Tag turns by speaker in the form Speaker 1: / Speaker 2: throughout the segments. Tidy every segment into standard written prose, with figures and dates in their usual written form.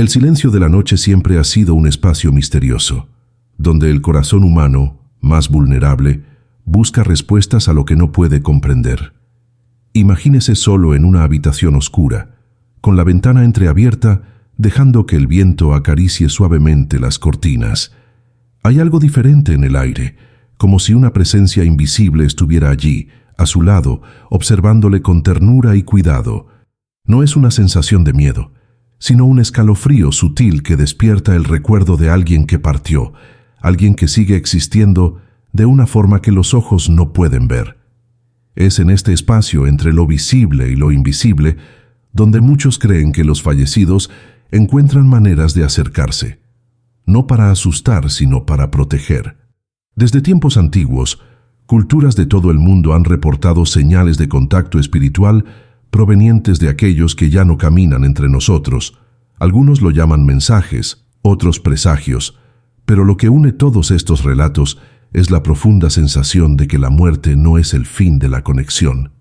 Speaker 1: El silencio de la noche siempre ha sido un espacio misterioso, donde el corazón humano, más vulnerable, busca respuestas a lo que no puede comprender. Imagínese solo en una habitación oscura, con la ventana entreabierta, dejando que el viento acaricie suavemente las cortinas. Hay algo diferente en el aire, como si una presencia invisible estuviera allí, a su lado, observándole con ternura y cuidado. No es una sensación de miedo, sino un escalofrío sutil que despierta el recuerdo de alguien que partió, alguien que sigue existiendo de una forma que los ojos no pueden ver. Es en este espacio entre lo visible y lo invisible donde muchos creen que los fallecidos encuentran maneras de acercarse, no para asustar, sino para proteger. Desde tiempos antiguos, culturas de todo el mundo han reportado señales de contacto espiritual provenientes de aquellos que ya no caminan entre nosotros. Algunos lo llaman mensajes, otros presagios, pero lo que une todos estos relatos es la profunda sensación de que la muerte no es el fin de la conexión.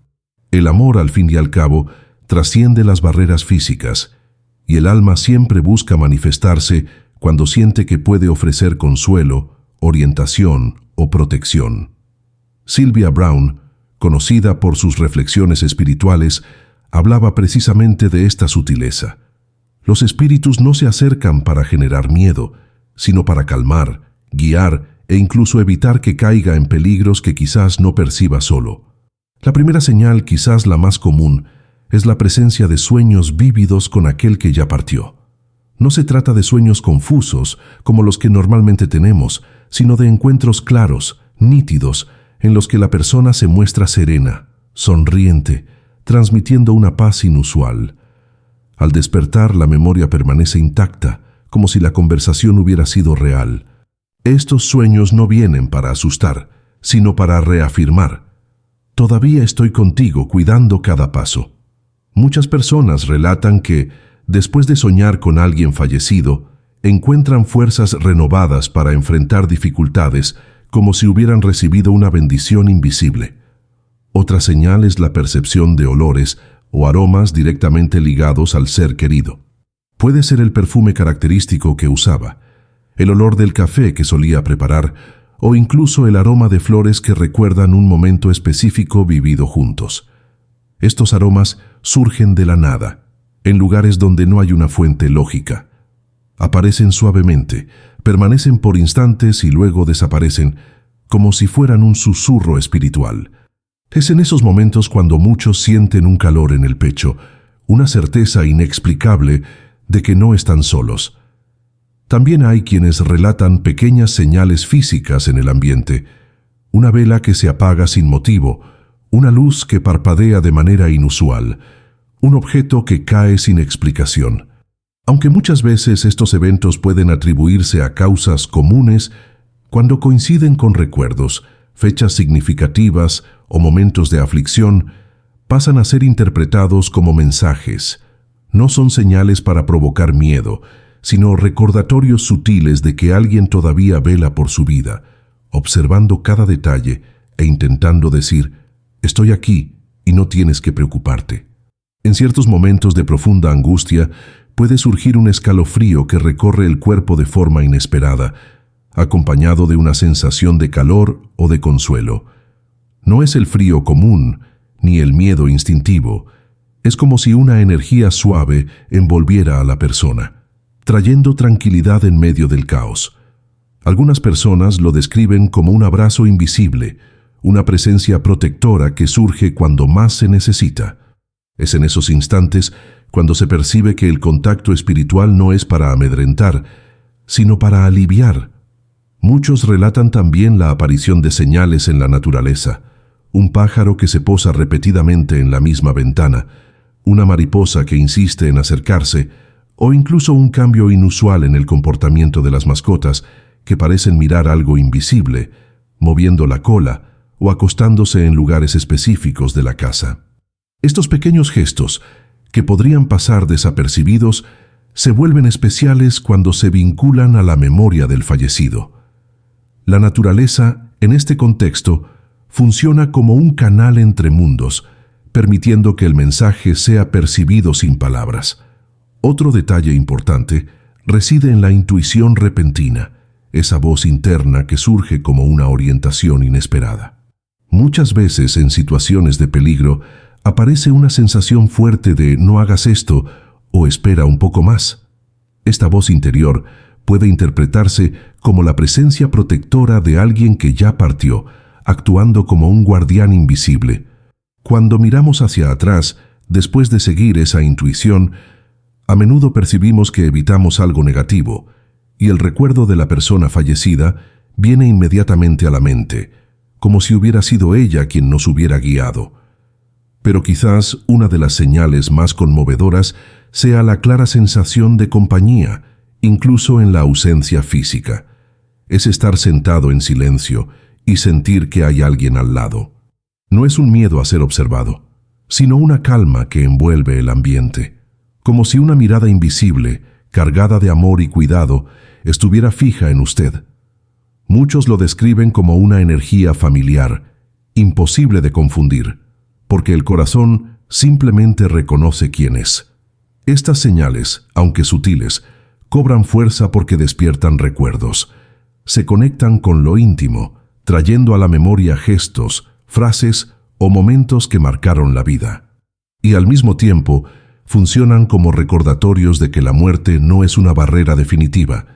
Speaker 1: El amor, al fin y al cabo, trasciende las barreras físicas, y el alma siempre busca manifestarse cuando siente que puede ofrecer consuelo, orientación o protección. Sylvia Browne, conocida por sus reflexiones espirituales, hablaba precisamente de esta sutileza. Los espíritus no se acercan para generar miedo, sino para calmar, guiar e incluso evitar que caiga en peligros que quizás no perciba solo. La primera señal, quizás la más común, es la presencia de sueños vívidos con aquel que ya partió. No se trata de sueños confusos, como los que normalmente tenemos, sino de encuentros claros, nítidos, en los que la persona se muestra serena, sonriente, transmitiendo una paz inusual. Al despertar, la memoria permanece intacta, como si la conversación hubiera sido real. Estos sueños no vienen para asustar, sino para reafirmar. Todavía estoy contigo, cuidando cada paso. Muchas personas relatan que, después de soñar con alguien fallecido, encuentran fuerzas renovadas para enfrentar dificultades, como si hubieran recibido una bendición invisible. Otra señal es la percepción de olores o aromas directamente ligados al ser querido. Puede ser el perfume característico que usaba, el olor del café que solía preparar, o incluso el aroma de flores que recuerdan un momento específico vivido juntos. Estos aromas surgen de la nada, en lugares donde no hay una fuente lógica. Aparecen suavemente, permanecen por instantes y luego desaparecen, como si fueran un susurro espiritual. Es en esos momentos cuando muchos sienten un calor en el pecho, una certeza inexplicable de que no están solos. También hay quienes relatan pequeñas señales físicas en el ambiente, una vela que se apaga sin motivo, una luz que parpadea de manera inusual, un objeto que cae sin explicación. Aunque muchas veces estos eventos pueden atribuirse a causas comunes, cuando coinciden con recuerdos, fechas significativas o momentos de aflicción, pasan a ser interpretados como mensajes. No son señales para provocar miedo, sino recordatorios sutiles de que alguien todavía vela por su vida, observando cada detalle e intentando decir: estoy aquí y no tienes que preocuparte. En ciertos momentos de profunda angustia, puede surgir un escalofrío que recorre el cuerpo de forma inesperada, acompañado de una sensación de calor o de consuelo. No es el frío común, ni el miedo instintivo. Es como si una energía suave envolviera a la persona, trayendo tranquilidad en medio del caos. Algunas personas lo describen como un abrazo invisible, una presencia protectora que surge cuando más se necesita. Es en esos instantes cuando se percibe que el contacto espiritual no es para amedrentar, sino para aliviar. Muchos relatan también la aparición de señales en la naturaleza: un pájaro que se posa repetidamente en la misma ventana, una mariposa que insiste en acercarse, o incluso un cambio inusual en el comportamiento de las mascotas que parecen mirar algo invisible, moviendo la cola o acostándose en lugares específicos de la casa. Estos pequeños gestos, que podrían pasar desapercibidos, se vuelven especiales cuando se vinculan a la memoria del fallecido. La naturaleza, en este contexto, funciona como un canal entre mundos, permitiendo que el mensaje sea percibido sin palabras. Otro detalle importante reside en la intuición repentina, esa voz interna que surge como una orientación inesperada. Muchas veces en situaciones de peligro aparece una sensación fuerte de no hagas esto o espera un poco más. Esta voz interior puede interpretarse como la presencia protectora de alguien que ya partió, actuando como un guardián invisible. Cuando miramos hacia atrás, después de seguir esa intuición, a menudo percibimos que evitamos algo negativo, y el recuerdo de la persona fallecida viene inmediatamente a la mente, como si hubiera sido ella quien nos hubiera guiado. Pero quizás una de las señales más conmovedoras sea la clara sensación de compañía, incluso en la ausencia física. Es estar sentado en silencio y sentir que hay alguien al lado. No es un miedo a ser observado, sino una calma que envuelve el ambiente, como si una mirada invisible, cargada de amor y cuidado, estuviera fija en usted. Muchos lo describen como una energía familiar, imposible de confundir, porque el corazón simplemente reconoce quién es. Estas señales, aunque sutiles, cobran fuerza porque despiertan recuerdos. Se conectan con lo íntimo, trayendo a la memoria gestos, frases o momentos que marcaron la vida. Y al mismo tiempo, funcionan como recordatorios de que la muerte no es una barrera definitiva.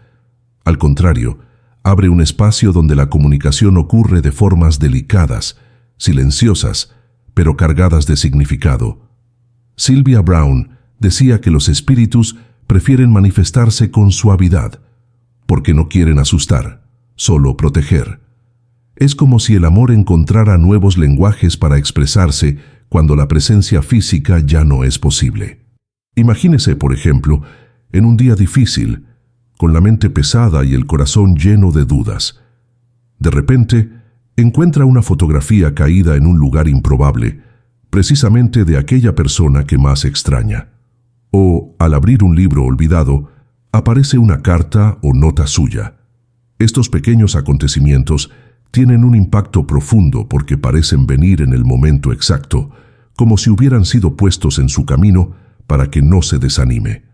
Speaker 1: Al contrario, abre un espacio donde la comunicación ocurre de formas delicadas, silenciosas, pero cargadas de significado. Sylvia Browne decía que los espíritus prefieren manifestarse con suavidad, porque no quieren asustar, solo proteger. Es como si el amor encontrara nuevos lenguajes para expresarse cuando la presencia física ya no es posible. Imagínese, por ejemplo, en un día difícil, con la mente pesada y el corazón lleno de dudas. De repente, encuentra una fotografía caída en un lugar improbable, precisamente de aquella persona que más extraña. O, al abrir un libro olvidado, aparece una carta o nota suya. Estos pequeños acontecimientos tienen un impacto profundo porque parecen venir en el momento exacto, como si hubieran sido puestos en su camino para que no se desanime.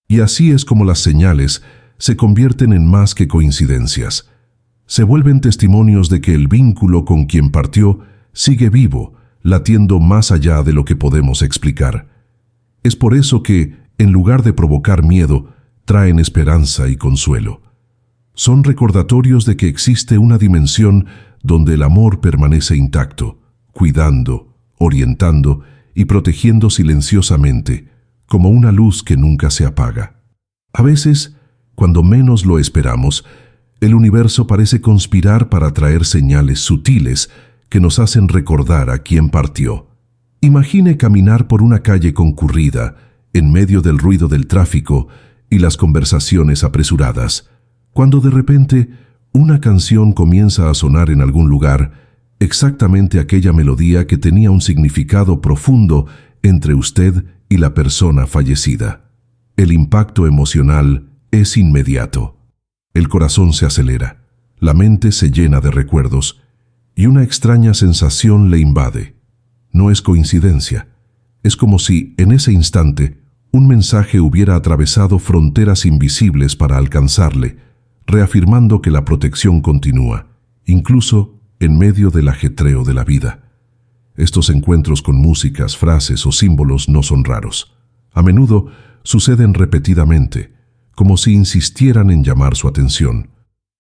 Speaker 1: Y así es como las señales se convierten en más que coincidencias. Se vuelven testimonios de que el vínculo con quien partió sigue vivo, latiendo más allá de lo que podemos explicar. Es por eso que, en lugar de provocar miedo, traen esperanza y consuelo. Son recordatorios de que existe una dimensión donde el amor permanece intacto, cuidando, orientando y protegiendo silenciosamente, como una luz que nunca se apaga. A veces, cuando menos lo esperamos, el universo parece conspirar para traer señales sutiles que nos hacen recordar a quién partió. Imagine caminar por una calle concurrida, en medio del ruido del tráfico y las conversaciones apresuradas, cuando de repente una canción comienza a sonar en algún lugar, exactamente aquella melodía que tenía un significado profundo entre usted y la persona fallecida. El impacto emocional es inmediato. El corazón se acelera, la mente se llena de recuerdos y una extraña sensación le invade. No es coincidencia, es como si, en ese instante, un mensaje hubiera atravesado fronteras invisibles para alcanzarle, reafirmando que la protección continúa, incluso en medio del ajetreo de la vida. Estos encuentros con músicas, frases o símbolos no son raros. A menudo suceden repetidamente, como si insistieran en llamar su atención.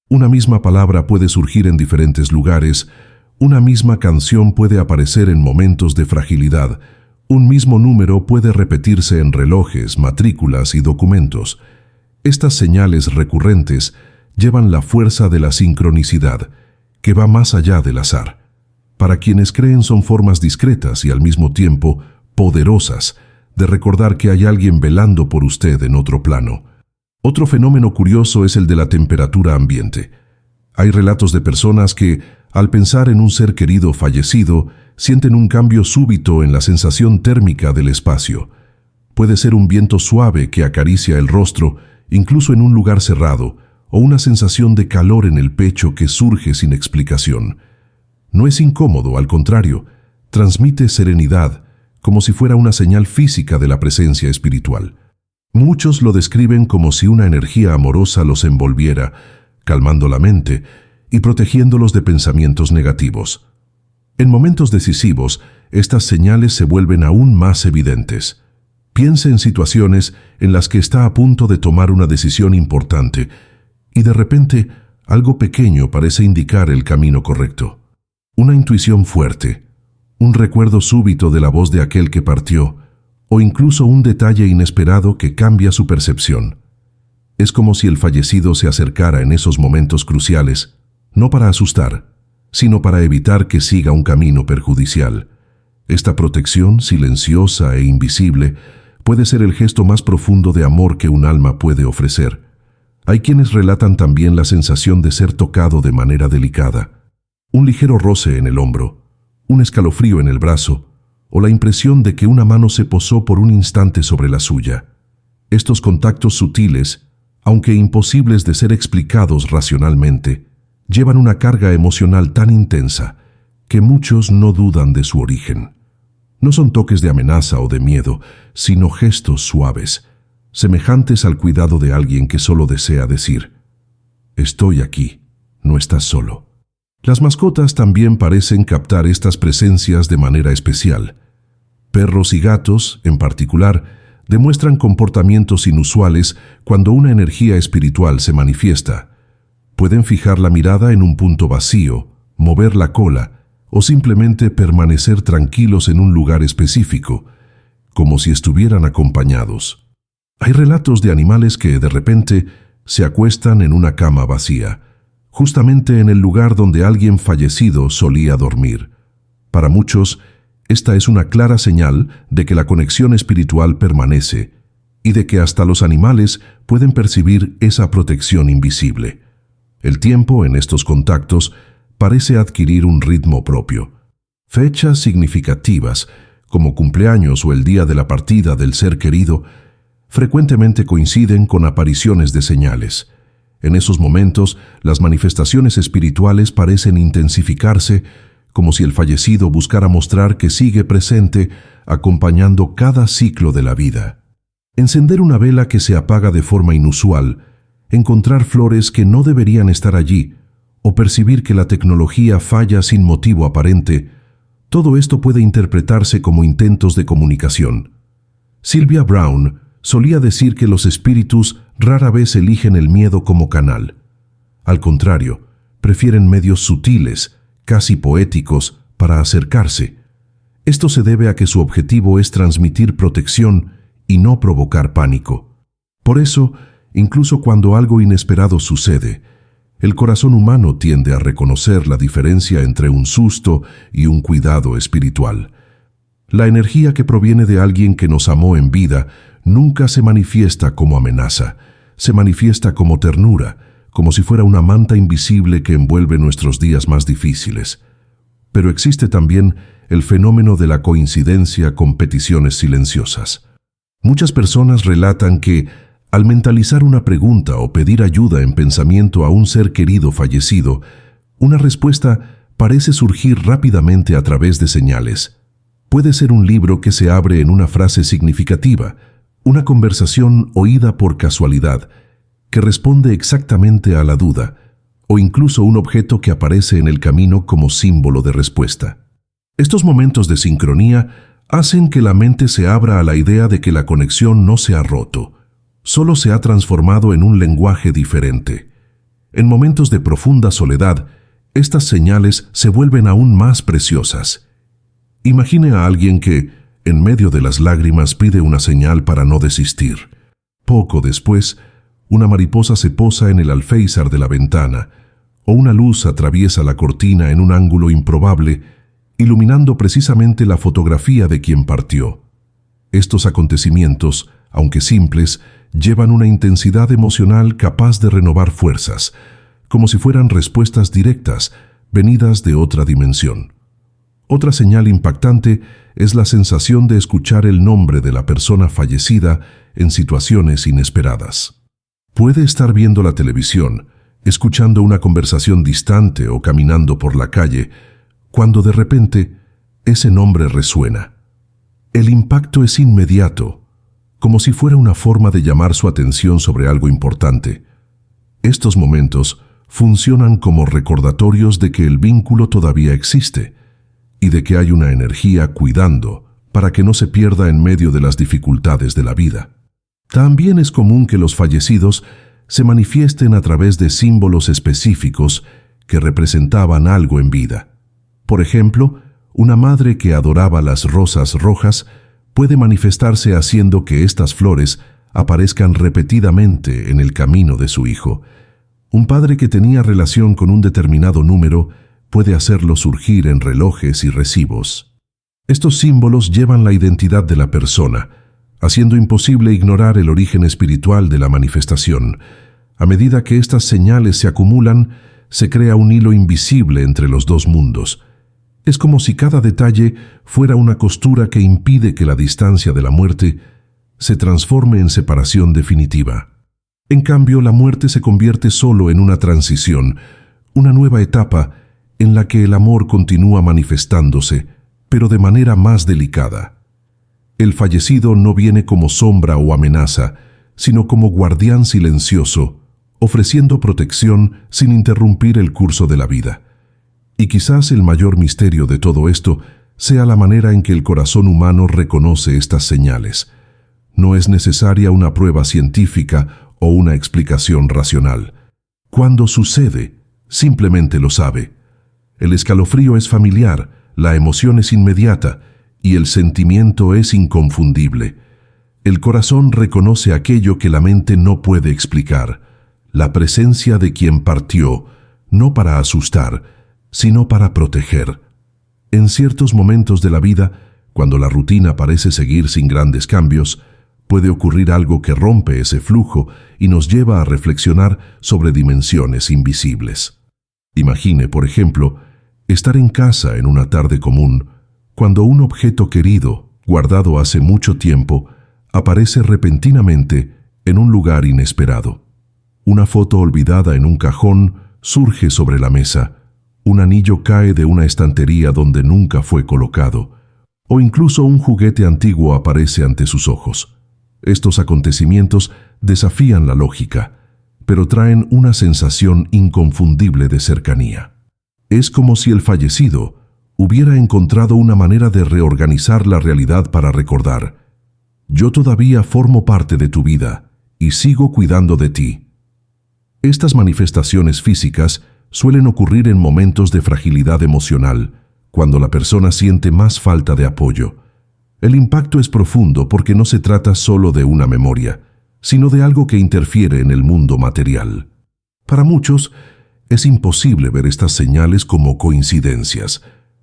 Speaker 1: Una misma palabra puede surgir en diferentes lugares, una misma canción puede aparecer en momentos de fragilidad, un mismo número puede repetirse en relojes, matrículas y documentos. Estas señales recurrentes llevan la fuerza de la sincronicidad, que va más allá del azar. Para quienes creen son formas discretas y al mismo tiempo poderosas de recordar que hay alguien velando por usted en otro plano. Otro fenómeno curioso es el de la temperatura ambiente. Hay relatos de personas que, al pensar en un ser querido fallecido, sienten un cambio súbito en la sensación térmica del espacio. Puede ser un viento suave que acaricia el rostro, incluso en un lugar cerrado, o una sensación de calor en el pecho que surge sin explicación. No es incómodo, al contrario, transmite serenidad, como si fuera una señal física de la presencia espiritual. Muchos lo describen como si una energía amorosa los envolviera, calmando la mente y protegiéndolos de pensamientos negativos. En momentos decisivos, estas señales se vuelven aún más evidentes. Piense en situaciones en las que está a punto de tomar una decisión importante y de repente algo pequeño parece indicar el camino correcto. Una intuición fuerte, un recuerdo súbito de la voz de aquel que partió, o incluso un detalle inesperado que cambia su percepción. Es como si el fallecido se acercara en esos momentos cruciales, no para asustar, sino para evitar que siga un camino perjudicial. Esta protección, silenciosa e invisible, puede ser el gesto más profundo de amor que un alma puede ofrecer. Hay quienes relatan también la sensación de ser tocado de manera delicada, un ligero roce en el hombro, un escalofrío en el brazo, o la impresión de que una mano se posó por un instante sobre la suya. Estos contactos sutiles, aunque imposibles de ser explicados racionalmente, llevan una carga emocional tan intensa que muchos no dudan de su origen. No son toques de amenaza o de miedo, sino gestos suaves, semejantes al cuidado de alguien que solo desea decir: «Estoy aquí, no estás solo». Las mascotas también parecen captar estas presencias de manera especial. Perros y gatos, en particular, demuestran comportamientos inusuales cuando una energía espiritual se manifiesta. Pueden fijar la mirada en un punto vacío, mover la cola o simplemente permanecer tranquilos en un lugar específico, como si estuvieran acompañados. Hay relatos de animales que, de repente, se acuestan en una cama vacía, justamente en el lugar donde alguien fallecido solía dormir. Para muchos, esta es una clara señal de que la conexión espiritual permanece y de que hasta los animales pueden percibir esa protección invisible. El tiempo en estos contactos parece adquirir un ritmo propio. Fechas significativas, como cumpleaños o el día de la partida del ser querido, frecuentemente coinciden con apariciones de señales. En esos momentos, las manifestaciones espirituales parecen intensificarse, como si el fallecido buscara mostrar que sigue presente, acompañando cada ciclo de la vida. Encender una vela que se apaga de forma inusual, encontrar flores que no deberían estar allí, o percibir que la tecnología falla sin motivo aparente, todo esto puede interpretarse como intentos de comunicación. Sylvia Browne solía decir que los espíritus rara vez eligen el miedo como canal. Al contrario, prefieren medios sutiles, casi poéticos, para acercarse. Esto se debe a que su objetivo es transmitir protección y no provocar pánico. Por eso, incluso cuando algo inesperado sucede, el corazón humano tiende a reconocer la diferencia entre un susto y un cuidado espiritual. La energía que proviene de alguien que nos amó en vida nunca se manifiesta como amenaza, se manifiesta como ternura, como si fuera una manta invisible que envuelve nuestros días más difíciles. Pero existe también el fenómeno de la coincidencia con peticiones silenciosas. Muchas personas relatan que, al mentalizar una pregunta o pedir ayuda en pensamiento a un ser querido fallecido, una respuesta parece surgir rápidamente a través de señales. Puede ser un libro que se abre en una frase significativa, una conversación oída por casualidad, que responde exactamente a la duda, o incluso un objeto que aparece en el camino como símbolo de respuesta. Estos momentos de sincronía hacen que la mente se abra a la idea de que la conexión no se ha roto, solo se ha transformado en un lenguaje diferente. En momentos de profunda soledad, estas señales se vuelven aún más preciosas. Imagine a alguien que, en medio de las lágrimas, pide una señal para no desistir. Poco después, una mariposa se posa en el alféizar de la ventana, o una luz atraviesa la cortina en un ángulo improbable, iluminando precisamente la fotografía de quien partió. Estos acontecimientos, aunque simples, llevan una intensidad emocional capaz de renovar fuerzas, como si fueran respuestas directas, venidas de otra dimensión. Otra señal impactante es la sensación de escuchar el nombre de la persona fallecida en situaciones inesperadas. Puede estar viendo la televisión, escuchando una conversación distante o caminando por la calle, cuando de repente ese nombre resuena. El impacto es inmediato, como si fuera una forma de llamar su atención sobre algo importante. Estos momentos funcionan como recordatorios de que el vínculo todavía existe y de que hay una energía cuidando para que no se pierda en medio de las dificultades de la vida. También es común que los fallecidos se manifiesten a través de símbolos específicos que representaban algo en vida. Por ejemplo, una madre que adoraba las rosas rojas puede manifestarse haciendo que estas flores aparezcan repetidamente en el camino de su hijo. Un padre que tenía relación con un determinado número puede hacerlo surgir en relojes y recibos. Estos símbolos llevan la identidad de la persona, haciendo imposible ignorar el origen espiritual de la manifestación. A medida que estas señales se acumulan, se crea un hilo invisible entre los dos mundos. Es como si cada detalle fuera una costura que impide que la distancia de la muerte se transforme en separación definitiva. En cambio, la muerte se convierte solo en una transición, una nueva etapa en la que el amor continúa manifestándose, pero de manera más delicada. El fallecido no viene como sombra o amenaza, sino como guardián silencioso, ofreciendo protección sin interrumpir el curso de la vida. Y quizás el mayor misterio de todo esto sea la manera en que el corazón humano reconoce estas señales. No es necesaria una prueba científica o una explicación racional. Cuando sucede, simplemente lo sabe. El escalofrío es familiar, la emoción es inmediata y el sentimiento es inconfundible. El corazón reconoce aquello que la mente no puede explicar, la presencia de quien partió, no para asustar, sino para proteger. En ciertos momentos de la vida, cuando la rutina parece seguir sin grandes cambios, puede ocurrir algo que rompe ese flujo y nos lleva a reflexionar sobre dimensiones invisibles. Imagine, por ejemplo, estar en casa en una tarde común, cuando un objeto querido, guardado hace mucho tiempo, aparece repentinamente en un lugar inesperado. Una foto olvidada en un cajón surge sobre la mesa, un anillo cae de una estantería donde nunca fue colocado, o incluso un juguete antiguo aparece ante sus ojos. Estos acontecimientos desafían la lógica, pero traen una sensación inconfundible de cercanía. Es como si el fallecido hubiera encontrado una manera de reorganizar la realidad para recordar: yo todavía formo parte de tu vida y sigo cuidando de ti. Estas manifestaciones físicas suelen ocurrir en momentos de fragilidad emocional, cuando la persona siente más falta de apoyo. El impacto es profundo porque no se trata solo de una memoria, sino de algo que interfiere en el mundo material. Para muchos, es imposible ver estas señales como coincidencias.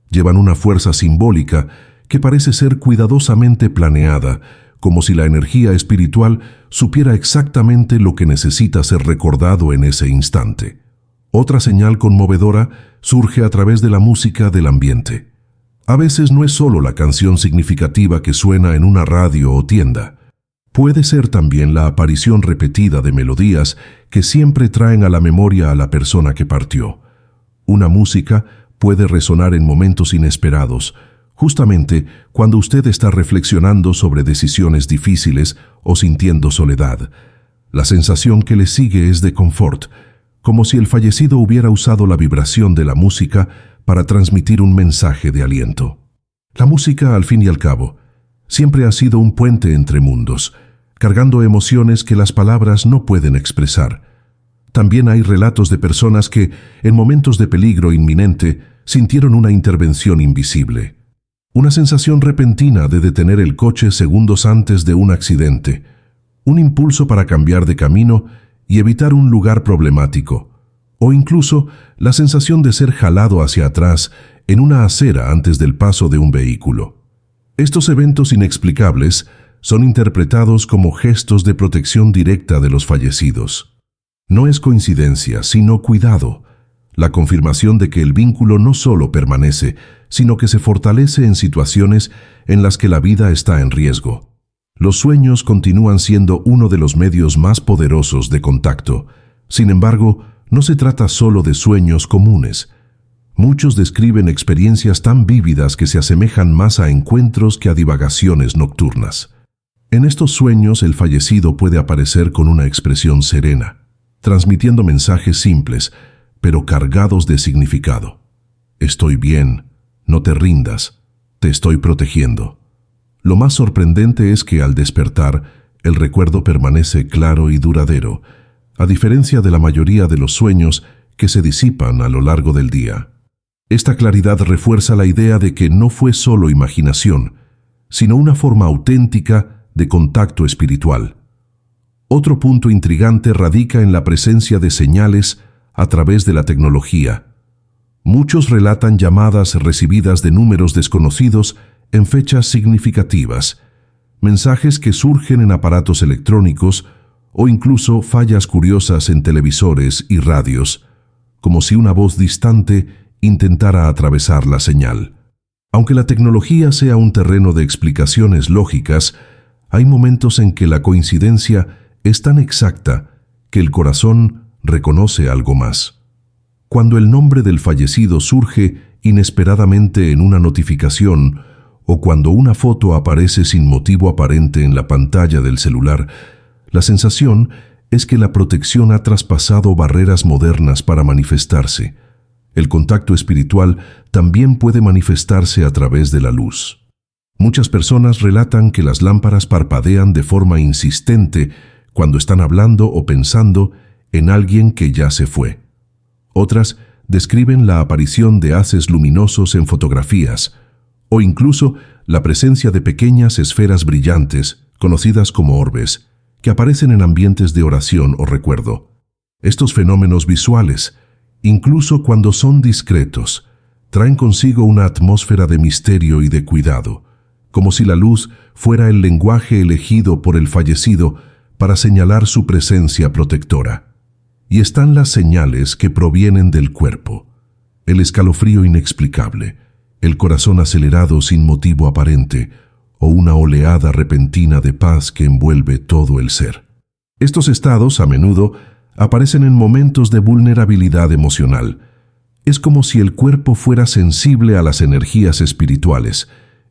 Speaker 1: Llevan una fuerza simbólica que parece ser cuidadosamente planeada, como si la energía espiritual supiera exactamente lo que necesita ser recordado en ese instante. Otra señal conmovedora surge a través de la música del ambiente. A veces no es solo la canción significativa que suena en una radio o tienda. Puede ser también la aparición repetida de melodías que siempre traen a la memoria a la persona que partió. Una música puede resonar en momentos inesperados, justamente cuando usted está reflexionando sobre decisiones difíciles o sintiendo soledad. La sensación que le sigue es de confort, como si el fallecido hubiera usado la vibración de la música para transmitir un mensaje de aliento. La música, al fin y al cabo, siempre ha sido un puente entre mundos, cargando emociones que las palabras no pueden expresar. También hay relatos de personas que, en momentos de peligro inminente, sintieron una intervención invisible. Una sensación repentina de detener el coche segundos antes de un accidente, un impulso para cambiar de camino y evitar un lugar problemático, o incluso la sensación de ser jalado hacia atrás en una acera antes del paso de un vehículo. Estos eventos inexplicables son interpretados como gestos de protección directa de los fallecidos. No es coincidencia, sino cuidado, la confirmación de que el vínculo no solo permanece, sino que se fortalece en situaciones en las que la vida está en riesgo. Los sueños continúan siendo uno de los medios más poderosos de contacto. Sin embargo, no se trata solo de sueños comunes. Muchos describen experiencias tan vívidas que se asemejan más a encuentros que a divagaciones nocturnas. En estos sueños el fallecido puede aparecer con una expresión serena, transmitiendo mensajes simples, pero cargados de significado. Estoy bien, no te rindas, te estoy protegiendo. Lo más sorprendente es que al despertar, el recuerdo permanece claro y duradero, a diferencia de la mayoría de los sueños que se disipan a lo largo del día. Esta claridad refuerza la idea de que no fue solo imaginación, sino una forma auténtica de contacto espiritual. Otro punto intrigante radica en la presencia de señales a través de la tecnología. Muchos relatan llamadas recibidas de números desconocidos en fechas significativas, mensajes que surgen en aparatos electrónicos o incluso fallas curiosas en televisores y radios, como si una voz distante intentara atravesar la señal. Aunque la tecnología sea un terreno de explicaciones lógicas, hay momentos en que la coincidencia es tan exacta que el corazón reconoce algo más. Cuando el nombre del fallecido surge inesperadamente en una notificación o cuando una foto aparece sin motivo aparente en la pantalla del celular, la sensación es que la protección ha traspasado barreras modernas para manifestarse. El contacto espiritual también puede manifestarse a través de la luz. Muchas personas relatan que las lámparas parpadean de forma insistente cuando están hablando o pensando en alguien que ya se fue. Otras describen la aparición de haces luminosos en fotografías, o incluso la presencia de pequeñas esferas brillantes, conocidas como orbes, que aparecen en ambientes de oración o recuerdo. Estos fenómenos visuales, incluso cuando son discretos, traen consigo una atmósfera de misterio y de cuidado, como si la luz fuera el lenguaje elegido por el fallecido para señalar su presencia protectora. Y están las señales que provienen del cuerpo: el escalofrío inexplicable, el corazón acelerado sin motivo aparente, o una oleada repentina de paz que envuelve todo el ser. Estos estados, a menudo, aparecen en momentos de vulnerabilidad emocional. Es como si el cuerpo fuera sensible a las energías espirituales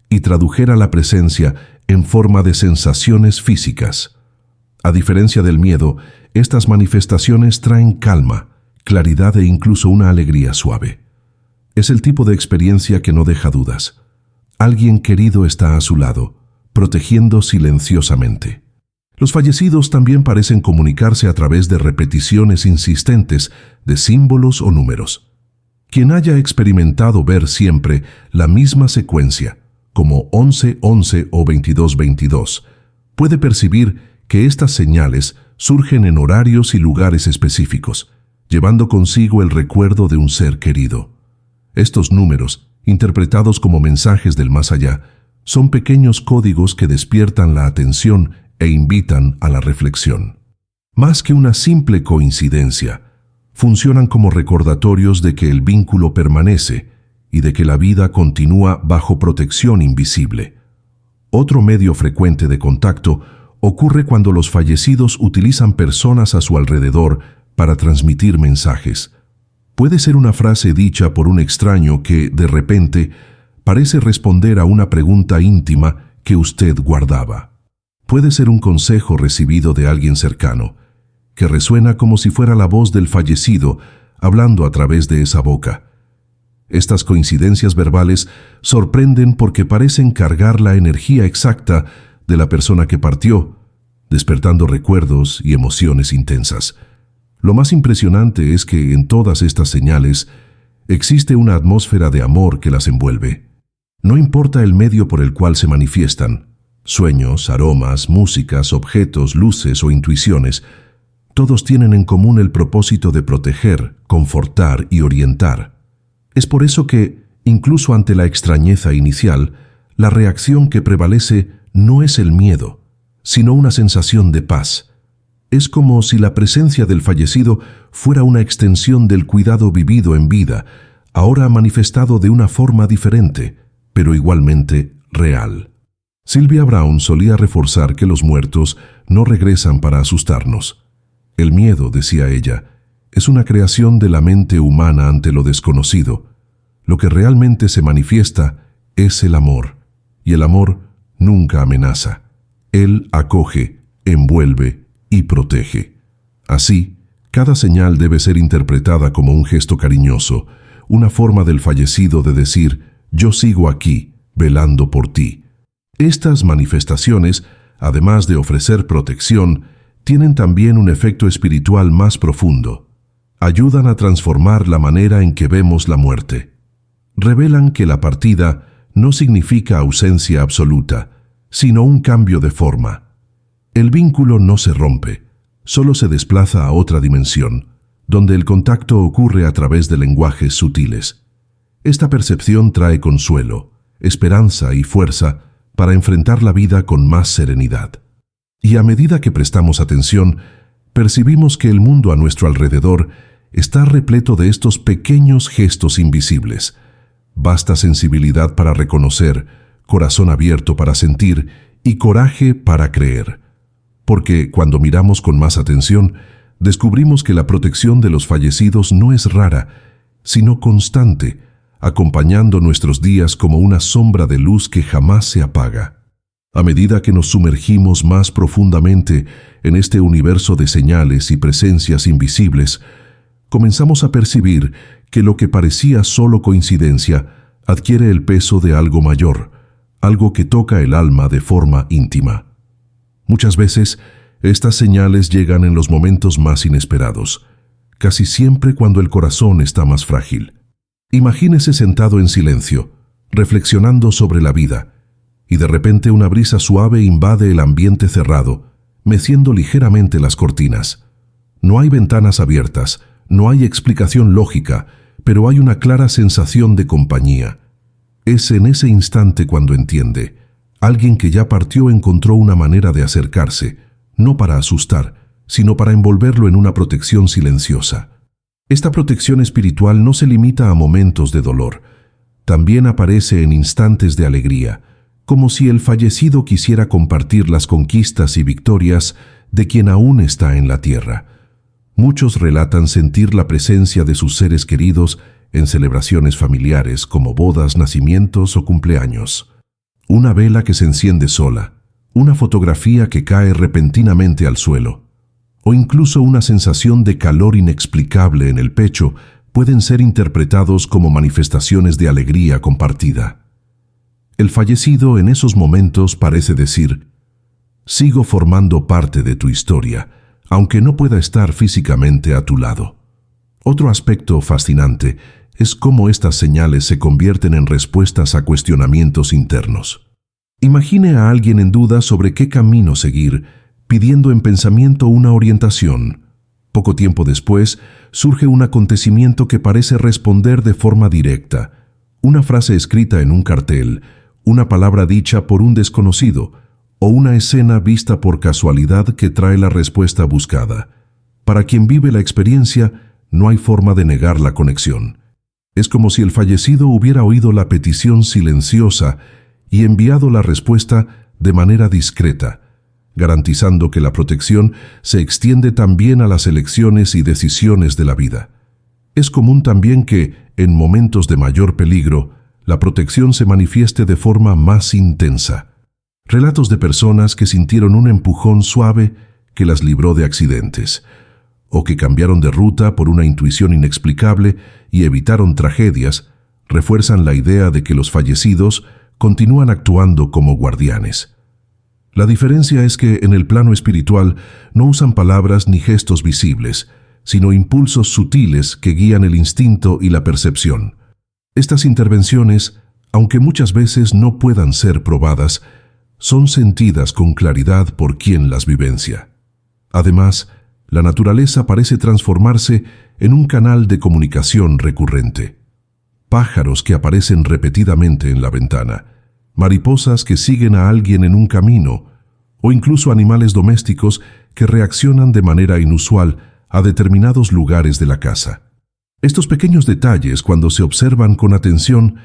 Speaker 1: y tradujera la presencia en forma de sensaciones físicas. A diferencia del miedo, estas manifestaciones traen calma, claridad e incluso una alegría suave. Es el tipo de experiencia que no deja dudas. Alguien querido está a su lado, protegiendo silenciosamente. Los fallecidos también parecen comunicarse a través de repeticiones insistentes de símbolos o números. Quien haya experimentado ver siempre la misma secuencia, como 11-11 o 22-22, puede percibir que estas señales surgen en horarios y lugares específicos, llevando consigo el recuerdo de un ser querido. Estos números, interpretados como mensajes del más allá, son pequeños códigos que despiertan la atención e invitan a la reflexión. Más que una simple coincidencia, funcionan como recordatorios de que el vínculo permanece y de que la vida continúa bajo protección invisible. Otro medio frecuente de contacto ocurre cuando los fallecidos utilizan personas a su alrededor para transmitir mensajes. Puede ser una frase dicha por un extraño que, de repente, parece responder a una pregunta íntima que usted guardaba. Puede ser un consejo recibido de alguien cercano, que resuena como si fuera la voz del fallecido hablando a través de esa boca. Estas coincidencias verbales sorprenden porque parecen cargar la energía exacta de la persona que partió, despertando recuerdos y emociones intensas. Lo más impresionante es que en todas estas señales existe una atmósfera de amor que las envuelve. No importa el medio por el cual se manifiestan, sueños, aromas, músicas, objetos, luces o intuiciones, todos tienen en común el propósito de proteger, confortar y orientar. Es por eso que, incluso ante la extrañeza inicial, la reacción que prevalece no es el miedo, sino una sensación de paz. Es como si la presencia del fallecido fuera una extensión del cuidado vivido en vida, ahora manifestado de una forma diferente, pero igualmente real. Sylvia Browne solía reforzar que los muertos no regresan para asustarnos. El miedo, decía ella, es una creación de la mente humana ante lo desconocido. Lo que realmente se manifiesta es el amor, y el amor nunca amenaza. Él acoge, envuelve y protege. Así, cada señal debe ser interpretada como un gesto cariñoso, una forma del fallecido de decir: yo sigo aquí, velando por ti. Estas manifestaciones, además de ofrecer protección, tienen también un efecto espiritual más profundo. Ayudan a transformar la manera en que vemos la muerte. Revelan que la partida no significa ausencia absoluta, sino un cambio de forma. El vínculo no se rompe, solo se desplaza a otra dimensión, donde el contacto ocurre a través de lenguajes sutiles. Esta percepción trae consuelo, esperanza y fuerza para enfrentar la vida con más serenidad. Y a medida que prestamos atención, percibimos que el mundo a nuestro alrededor está repleto de estos pequeños gestos invisibles. Basta sensibilidad para reconocer, corazón abierto para sentir y coraje para creer. Porque cuando miramos con más atención, descubrimos que la protección de los fallecidos no es rara, sino constante, acompañando nuestros días como una sombra de luz que jamás se apaga. A medida que nos sumergimos más profundamente en este universo de señales y presencias invisibles, comenzamos a percibir que lo que parecía solo coincidencia adquiere el peso de algo mayor, algo que toca el alma de forma íntima. Muchas veces, estas señales llegan en los momentos más inesperados, casi siempre cuando el corazón está más frágil. Imagínese sentado en silencio, reflexionando sobre la vida, y de repente una brisa suave invade el ambiente cerrado, meciendo ligeramente las cortinas. No hay ventanas abiertas, no hay explicación lógica, pero hay una clara sensación de compañía. Es en ese instante cuando entiende: alguien que ya partió encontró una manera de acercarse, no para asustar, sino para envolverlo en una protección silenciosa. Esta protección espiritual no se limita a momentos de dolor, también aparece en instantes de alegría, como si el fallecido quisiera compartir las conquistas y victorias de quien aún está en la tierra. Muchos relatan sentir la presencia de sus seres queridos en celebraciones familiares como bodas, nacimientos o cumpleaños. Una vela que se enciende sola, una fotografía que cae repentinamente al suelo, o incluso una sensación de calor inexplicable en el pecho pueden ser interpretados como manifestaciones de alegría compartida. El fallecido en esos momentos parece decir: sigo formando parte de tu historia, aunque no pueda estar físicamente a tu lado. Otro aspecto fascinante es cómo estas señales se convierten en respuestas a cuestionamientos internos. Imagine a alguien en duda sobre qué camino seguir, pidiendo en pensamiento una orientación. Poco tiempo después, surge un acontecimiento que parece responder de forma directa. Una frase escrita en un cartel, una palabra dicha por un desconocido, o una escena vista por casualidad que trae la respuesta buscada. Para quien vive la experiencia, no hay forma de negar la conexión. Es como si el fallecido hubiera oído la petición silenciosa y enviado la respuesta de manera discreta, garantizando que la protección se extiende también a las elecciones y decisiones de la vida. Es común también que, en momentos de mayor peligro, la protección se manifieste de forma más intensa. Relatos de personas que sintieron un empujón suave que las libró de accidentes, o que cambiaron de ruta por una intuición inexplicable y evitaron tragedias, refuerzan la idea de que los fallecidos continúan actuando como guardianes. La diferencia es que en el plano espiritual no usan palabras ni gestos visibles, sino impulsos sutiles que guían el instinto y la percepción. Estas intervenciones, aunque muchas veces no puedan ser probadas, son sentidas con claridad por quien las vivencia. Además, la naturaleza parece transformarse en un canal de comunicación recurrente. Pájaros que aparecen repetidamente en la ventana, mariposas que siguen a alguien en un camino, o incluso animales domésticos que reaccionan de manera inusual a determinados lugares de la casa. Estos pequeños detalles, cuando se observan con atención,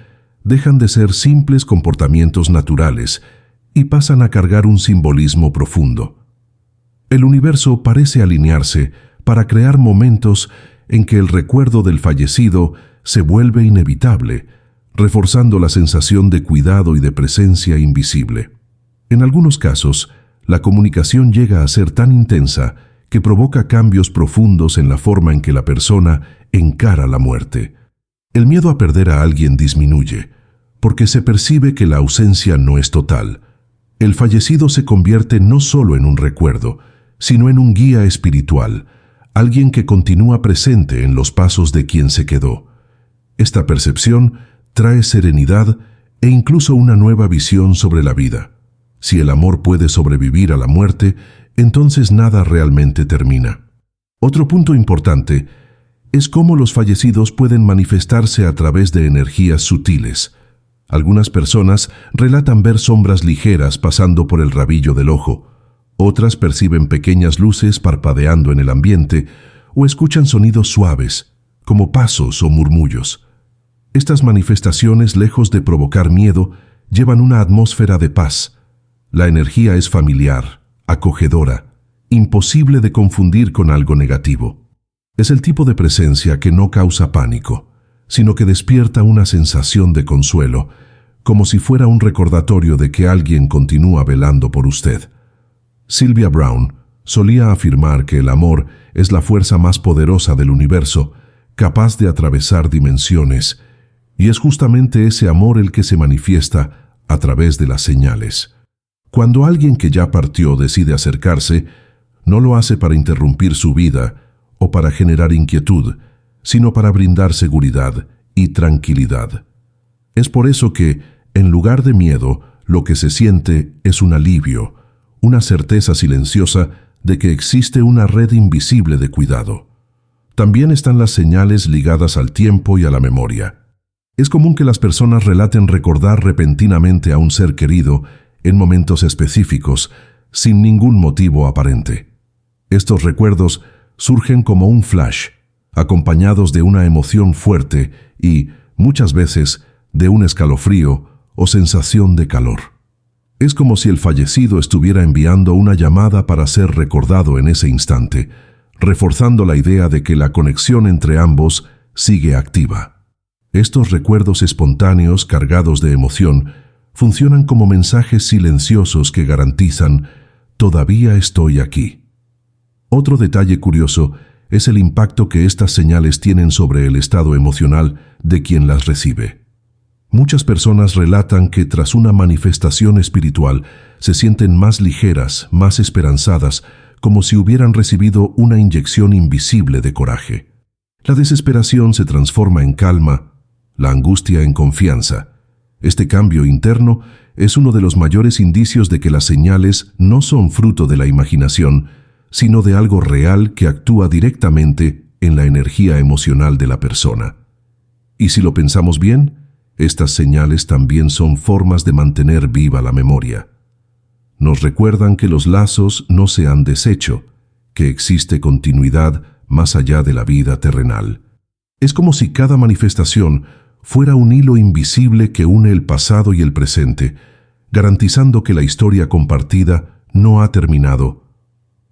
Speaker 1: dejan de ser simples comportamientos naturales y pasan a cargar un simbolismo profundo. El universo parece alinearse para crear momentos en que el recuerdo del fallecido se vuelve inevitable, reforzando la sensación de cuidado y de presencia invisible. En algunos casos, la comunicación llega a ser tan intensa que provoca cambios profundos en la forma en que la persona encara la muerte. El miedo a perder a alguien disminuye, porque se percibe que la ausencia no es total. El fallecido se convierte no solo en un recuerdo, sino en un guía espiritual, alguien que continúa presente en los pasos de quien se quedó. Esta percepción trae serenidad e incluso una nueva visión sobre la vida. Si el amor puede sobrevivir a la muerte, entonces nada realmente termina. Otro punto importante es cómo los fallecidos pueden manifestarse a través de energías sutiles. Algunas personas relatan ver sombras ligeras pasando por el rabillo del ojo, otras perciben pequeñas luces parpadeando en el ambiente o escuchan sonidos suaves, como pasos o murmullos. Estas manifestaciones, lejos de provocar miedo, llevan una atmósfera de paz. La energía es familiar, acogedora, imposible de confundir con algo negativo. Es el tipo de presencia que no causa pánico, sino que despierta una sensación de consuelo, como si fuera un recordatorio de que alguien continúa velando por usted. Sylvia Browne solía afirmar que el amor es la fuerza más poderosa del universo, capaz de atravesar dimensiones, y es justamente ese amor el que se manifiesta a través de las señales. Cuando alguien que ya partió decide acercarse, no lo hace para interrumpir su vida o para generar inquietud, sino para brindar seguridad y tranquilidad. Es por eso que, en lugar de miedo, lo que se siente es un alivio, una certeza silenciosa de que existe una red invisible de cuidado. También están las señales ligadas al tiempo y a la memoria. Es común que las personas relaten recordar repentinamente a un ser querido en momentos específicos, sin ningún motivo aparente. Estos recuerdos surgen como un flash, acompañados de una emoción fuerte y, muchas veces, de un escalofrío o sensación de calor. Es como si el fallecido estuviera enviando una llamada para ser recordado en ese instante, reforzando la idea de que la conexión entre ambos sigue activa. Estos recuerdos espontáneos, cargados de emoción, funcionan como mensajes silenciosos que garantizan «todavía estoy aquí». Otro detalle curioso es el impacto que estas señales tienen sobre el estado emocional de quien las recibe. Muchas personas relatan que tras una manifestación espiritual se sienten más ligeras, más esperanzadas, como si hubieran recibido una inyección invisible de coraje. La desesperación se transforma en calma, la angustia en confianza. Este cambio interno es uno de los mayores indicios de que las señales no son fruto de la imaginación, sino de algo real que actúa directamente en la energía emocional de la persona. Y si lo pensamos bien, estas señales también son formas de mantener viva la memoria. Nos recuerdan que los lazos no se han deshecho, que existe continuidad más allá de la vida terrenal. Es como si cada manifestación fuera un hilo invisible que une el pasado y el presente, garantizando que la historia compartida no ha terminado.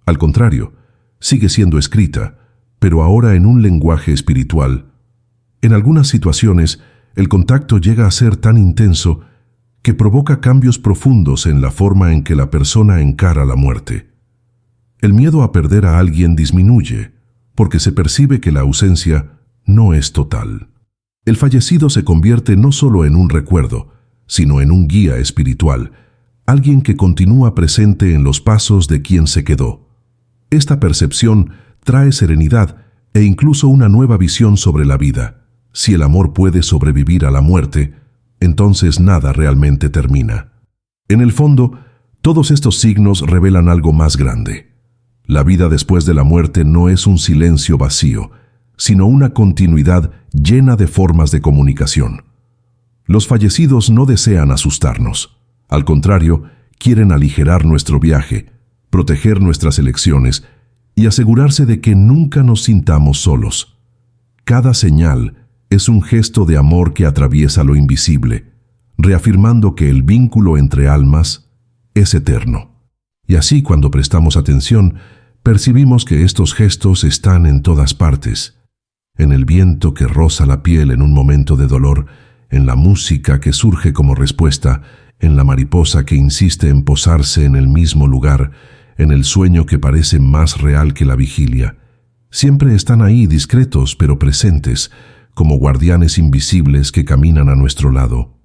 Speaker 1: Al contrario, sigue siendo escrita, pero ahora en un lenguaje espiritual. En algunas situaciones, el contacto llega a ser tan intenso que provoca cambios profundos en la forma en que la persona encara la muerte. El miedo a perder a alguien disminuye, porque se percibe que la ausencia no es total. El fallecido se convierte no solo en un recuerdo, sino en un guía espiritual, alguien que continúa presente en los pasos de quien se quedó. Esta percepción trae serenidad e incluso una nueva visión sobre la vida. Si el amor puede sobrevivir a la muerte, entonces nada realmente termina. En el fondo, todos estos signos revelan algo más grande. La vida después de la muerte no es un silencio vacío, sino una continuidad llena de formas de comunicación. Los fallecidos no desean asustarnos. Al contrario, quieren aligerar nuestro viaje, proteger nuestras elecciones y asegurarse de que nunca nos sintamos solos. Cada señal es un gesto de amor que atraviesa lo invisible, reafirmando que el vínculo entre almas es eterno. Y así, cuando prestamos atención, percibimos que estos gestos están en todas partes, en el viento que roza la piel en un momento de dolor, en la música que surge como respuesta, en la mariposa que insiste en posarse en el mismo lugar, en el sueño que parece más real que la vigilia. Siempre están ahí discretos pero presentes, como guardianes invisibles que caminan a nuestro lado.